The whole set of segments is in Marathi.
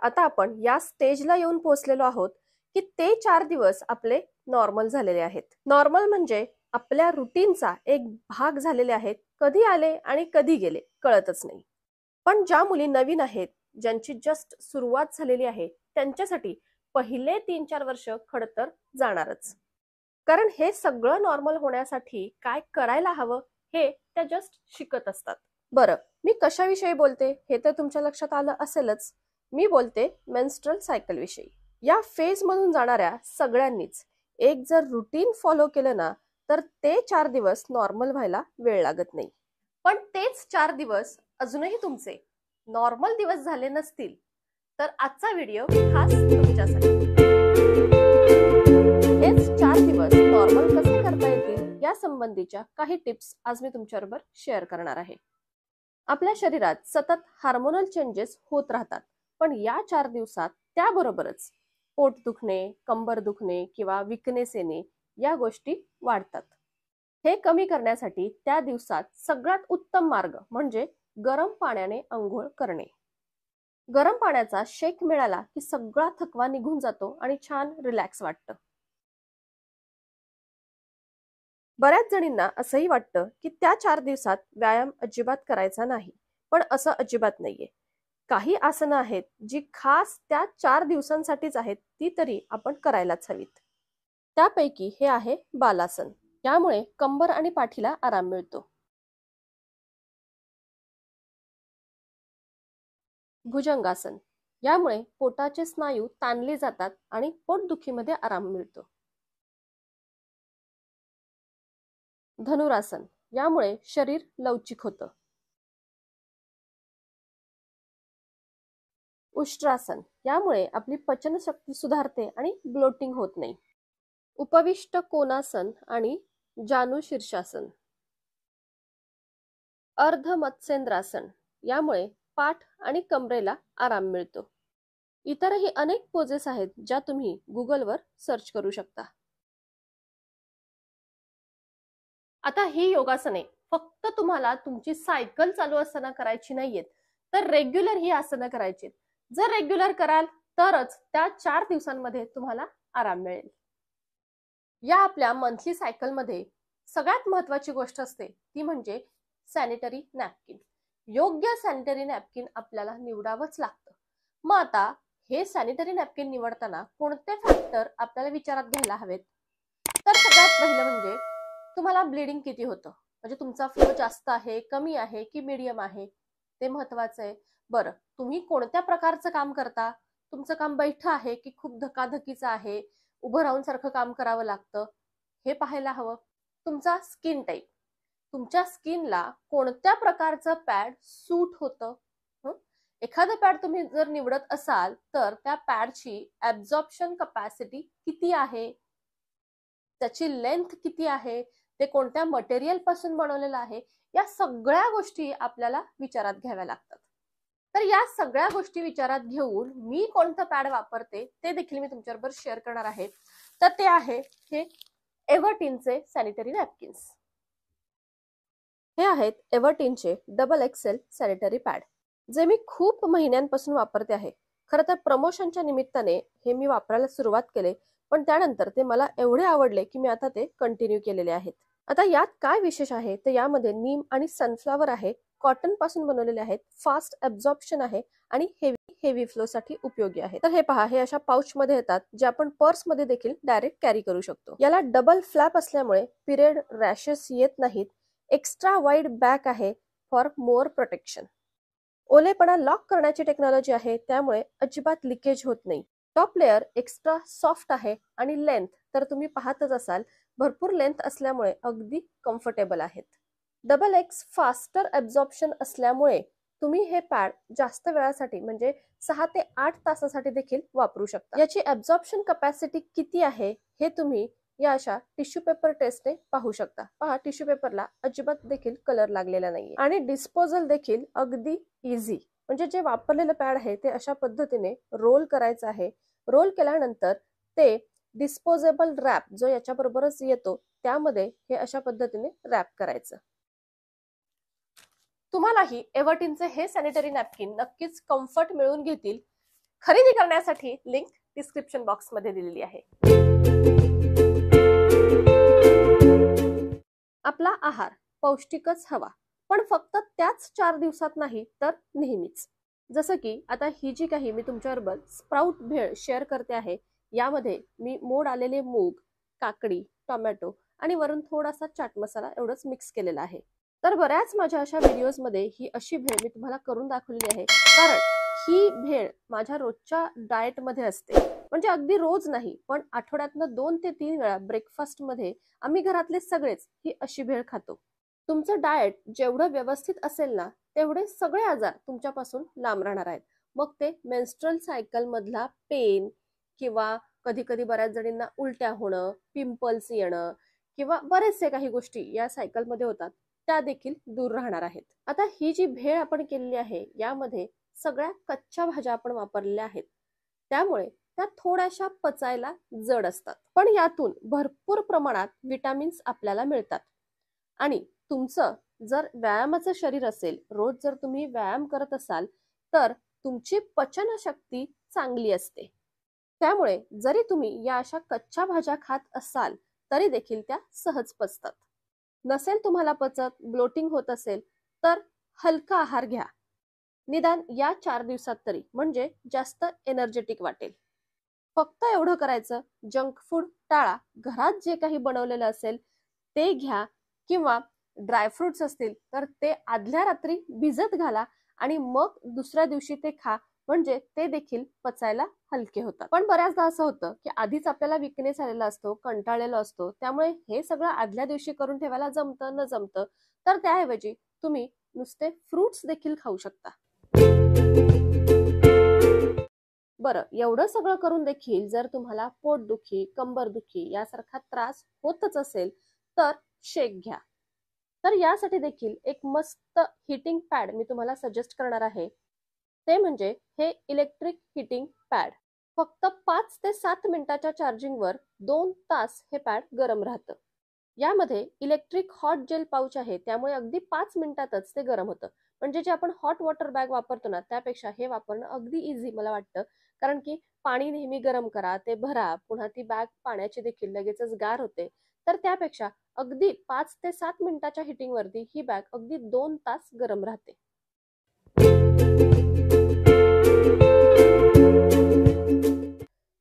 आता आपण या स्टेजला येऊन पोहोचलेलो आहोत की ते 4 दिवस आपले नॉर्मल झालेले आहेत. नॉर्मल म्हणजे आपल्या रुटीनचा एक भाग झालेले आहेत. कधी आले आणि कधी गेले कळतच नाही. पण ज्या मुली नवीन आहेत, ज्यांची जस्ट सुरुवात झालेली आहे, त्यांच्यासाठी पहिले 3-4 वर्ष खरं तर जाणारच. कारण हे सगळं नॉर्मल होण्यासाठी काय करायला हवं हे त्या जस्ट शिकत असतात. बरं, मी कशाविषयी बोलते हे तर तुमच्या लक्षात आलं असेलच. मी बोलते मेन्स्ट्रुअल सायकल विषयी. या फेज मधून जाणाऱ्या सगळ्यांनीच एक जर रुटीन फॉलो केलं ना तर ते 4 दिवस नॉर्मल व्हायला वेळ लागत नाही. पण तेच 4 दिवस अजूनही तुमचे नॉर्मल दिवस झाले नसतील तर आजचा व्हिडिओ खास तुमच्यासाठी. हेच 4 दिवस नॉर्मल कसे करता येतील या संबंधीच्या काही टिप्स आज मी तुमच्याबरोबर शेअर करणार आहे. आपल्या शरीरात सतत हार्मोनल चेंजेस होत राहतात, पण या 4 दिवसात त्याबरोबरच पोट दुखणे, कंबर दुखणे किंवा विकनेस येणे या गोष्टी वाढतात. हे कमी करण्यासाठी त्या दिवसात सगळ्यात उत्तम मार्ग म्हणजे गरम पाण्याने अंघोळ करणे. गरम पाण्याचा शेक मिळाला की सगळा थकवा निघून जातो आणि छान रिलॅक्स वाटतं. बऱ्याच जणींना असंही वाटतं की त्या 4 दिवसात व्यायाम अजिबात करायचा नाही, पण असं अजिबात नाहीये. काही आसनं आहेत जी खास त्या 4 दिवसांसाठीच आहेत, ती तरी आपण करायलाच हवीत. त्यापैकी हे आहे बालासन. यामुळे कंबर आणि पाठीला आराम मिळतो. भुजंगासन. यामुळे पोटाचे स्नायू ताणले जातात आणि पोटदुखीमध्ये आराम मिळतो. धनुरासन. यामुळे शरीर लवचिक होतं. उष्ट्रासन. यामुळे आपली पचनशक्ती सुधारते आणि ब्लोटिंग होत नाही. उपविष्ट कोणासन आणि जानु शीर्षासन. अर्ध मत्स्येंद्रासन. यामुळे पाठ आणि कमरेला आराम मिळतो. इतरही अनेक पोजेस आहेत ज्या तुम्ही गुगलवर सर्च करू शकता. आता ही योगासने फक्त तुम्हाला तुमची सायकल चालू असताना करायची नाहीयेत, तर रेग्युलर ही आसनं करायची. जर रेग्युलर कराल तरच त्या 4 दिवसांमध्ये तुम्हाला आराम मिळेल. या आपल्या मंथली सायकल मध्ये सगळ्यात महत्त्वाची गोष्ट असते ती म्हणजे सॅनिटरी नॅपकिन. योग्य सॅनिटरी नॅपकिन आपल्याला निवडावंच लागतं. मग आता हे सॅनिटरी नॅपकिन निवडताना कोणते फॅक्टर आपल्याला विचारात घ्यायला हवेत? तर सगळ्यात पहिलं म्हणजे तुम्हाला ब्लिडिंग किती होतं, म्हणजे तुमचा फ्लो जास्त आहे, कमी आहे की मीडियम आहे, ते महत्त्वाचं आहे. बरं, तुम्ही कोणत्या प्रकारचं काम करता? तुमचं काम बैठं आहे की खूप धकाधकीचं आहे, उभं राहून सारखं काम करावं लागतं, हे पाहायला हवं. तुमचा स्किन टाईप, तुमच्या स्किनला कोणत्या प्रकारचं पॅड सूट होतं. एखादं पॅड तुम्ही जर निवडत असाल तर त्या पॅडची ऍब्झॉर्प्शन कपॅसिटी किती आहे, त्याची लेंथ किती आहे, ते कोणत्या मटेरियल पासून बनवलेलं आहे, या सगळ्या गोष्टी आपल्याला विचारात घ्याव्या लागतात. तर या सगळ्या गोष्टी विचारात घेऊन मी कोणतं पॅड वापरते ते देखील मी तुमच्याबरोबर शेअर करणार आहे. तर ते आहे हे एव्हर्टीनचे सॅनिटरी नॅपकिन्स. हे आहेत एव्हर्टीनचे डबल एक्सेल सॅनिटरी पॅड, जे मी खूप महिन्यांपासून वापरते आहे. खरं तर प्रमोशनच्या निमित्ताने हे मी वापरायला सुरुवात केले, पण त्यानंतर ते मला एवढे आवडले की मी आता ते कंटिन्यू केलेले आहेत. आता यात काय विशेष आहे तर यामध्ये नीम आणि सनफ्लावर आहे, कॉटन पासून बनवलेले आहेत, फास्ट ऍब्झॉर्प्शन आहे आणि हेवी फ्लो साठी उपयोगी आहे. तर हे पहा, हे अशा पाउच मध्ये येतात जे आपण पर्स मध्ये देखील डायरेक्ट कॅरी करू शकतो. याला डबल फ्लॅप असल्यामुळे पिरियड रॅशेस येत नाहीत. एक्स्ट्रा वाईड बॅक आहे फॉर मोर प्रोटेक्शन. ओलेपणा लॉक करण्याची टेक्नॉलॉजी आहे, त्यामुळे अजिबात लिकेज होत नाही. टॉप लेअर एक्स्ट्रा सॉफ्ट आहे आणि लेंथ तर तुम्ही पाहतच असाल, भरपूर लेंथ असल्यामुळे अगदी कम्फर्टेबल आहेत. डबल एक्स फास्टर ऍब्झॉर्प्शन असल्यामुळे तुम्ही हे पॅड जास्त वेळासाठी म्हणजे 6 ते 8 तासासाठी देखील वापरू शकता. याची ऍब्झॉर्प्शन कपॅसिटी किती आहे हे तुम्ही या अशा टिश्यू पेपर टेस्टने पाहू शकता. पहा, टिश्यू पेपरला अजिबात देखील कलर लागलेला नाहीये आणि डिस्पोजल देखील अगदी इझी. म्हणजे जे वापरलेलं पॅड आहे ते अशा पद्धतीने रोल करायचं आहे. रोल केल्यानंतर ते डिस्पोजेबल रॅप जो याच्याबरोबरच येतो त्यामध्ये हे अशा पद्धतीने रॅप करायचं. तुम्हालाही एव्हर्टीनचे हे सॅनिटरी नॅपकिन नक्कीच कम्फर्ट मिळून घेतील. खरेदी करण्यासाठी लिंक डिस्क्रिप्शन बॉक्स मध्ये दिलेली आहे. आपला आहार पौष्टिकच हवा, पण फक्त त्याच 4 दिवसात नाही तर नेहमीच. जसं की आता ही जी काही मी तुमच्याबरोबर स्प्राउट भेळ शेअर करते आहे, यामध्ये मी मोड आलेले मूग, काकडी, टोमॅटो आणि वरून थोडासा चाट मसाला एवढंच मिक्स केलेला आहे. तर बऱ्याच माझ्या अशा व्हिडिओजमध्ये ही अशी भेळ मी तुम्हाला करून दाखवली आहे, कारण ही भेळ माझ्या रोजच्या डाएटमध्ये असते. म्हणजे अगदी रोज नाही, पण आठवड्यातनं 2 ते 3 वेळा ब्रेकफास्ट मध्ये आम्ही घरातले सगळेच ही अशी भेळ खातो. तुमचं डाएट जेवढं व्यवस्थित असेल ना, तेवढे सगळे आजार तुमच्यापासून लांब राहणार आहेत. मग ते मेन्स्ट्रुअल सायकल मधला पेन किंवा कधी कधी बऱ्याच जणींना उलट्या होणं, पिंपल्स येणं किंवा बरेचसे काही गोष्टी या सायकल मध्ये होतात, त्या देखील दूर राहणार आहेत. आता ही जी भेळ आपण केलेली आहे, यामध्ये सगळ्या कच्च्या भाज्या आपण वापरलेल्या आहेत, त्यामुळे त्या थोड्याशा पचायला जड असतात, पण यातून भरपूर प्रमाणात विटामिन्स आपल्याला मिळतात. आणि तुमचं जर व्यायामाचं शरीर असेल, रोज जर तुम्ही व्यायाम करत असाल, तर तुमची पचनशक्ती चांगली असते. त्यामुळे जरी तुम्ही या अशा कच्च्या भाज्या खात असाल, तरी देखील त्या सहज पचतात. नसेल तुम्हाला पचत, ब्लोटिंग होत असेल, तर हलका आहार घ्या, निदान या 4 दिवसात तरी, म्हणजे जास्त एनर्जेटिक वाटेल. फक्त एवढं करायचं, जंक फूड टाळा, घरात जे काही बनवलेलं असेल ते घ्या, किंवा ड्रायफ्रुट्स असतील तर ते आदल्या रात्री भिजत घाला आणि मग दुसऱ्या दिवशी ते खा, म्हणजे ते देखील पचायला हलके होतात. पण बऱ्याचदा असं होतं की आधीच आपल्याला विकनेस आलेला असतो, कंटाळलेला असतो, त्यामुळे हे सगळं आदल्या दिवशी करून ठेवायला जमतं न जमतं, तर त्याऐवजी तुम्ही नुसते फ्रुट्स देखील खाऊ शकता. बरं, एवढं सगळं करून देखील जर तुम्हाला पोटदुखी, कंबरदुखी यासारखा त्रास होतच असेल, तर शेक घ्या. तर यासाठी देखील एक मस्त हीटिंग पॅड मी तुम्हाला सजेस्ट करणार आहे. ते म्हणजे हे इलेक्ट्रिक हीटिंग पॅड. फक्त 5 ते 7 मिनिटाच्या चार्जिंगवर 2 तास हे पॅड गरम राहतं. यामध्ये इलेक्ट्रिक हॉट जेल पाऊच आहे, त्यामुळे अगदी 5 मिनिटातच ते गरम होतं. म्हणजे जे आपण हॉट वॉटर बॅग वापरतो ना, त्यापेक्षा हे वापरणं अगदी इझी मला वाटतं. कारण की पाणी नेहमी गरम करा, ते भरा, पुन्हा ती बॅग पाण्याची देखील लगेचच गार होते. तर त्यापेक्षा अगदी 5 ते 7 मिनिटाच्या हिटिंग वरती ही बॅग अगदी 2 तास गरम राहते.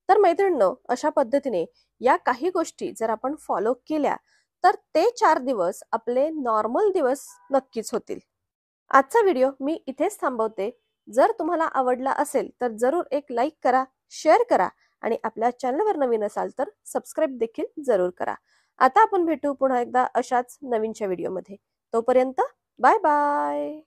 तर मैत्रिणींनो, अशा पद्धतीने या काही गोष्टी जर आपण फॉलो केल्या, तर ते 4 दिवस आपले नॉर्मल दिवस नक्कीच होतील. आजचा व्हिडिओ मी इथेच थांबवते. जर तुम्हाला आवडला असेल तर जरूर एक लाईक करा, शेअर करा आणि आपल्या चॅनलवर नवीन असाल तर सबस्क्राईब देखील जरूर करा. आता आपण भेटू पुन्हा एकदा अशाच नवीनच्या व्हिडिओमध्ये. तोपर्यंत बाय बाय.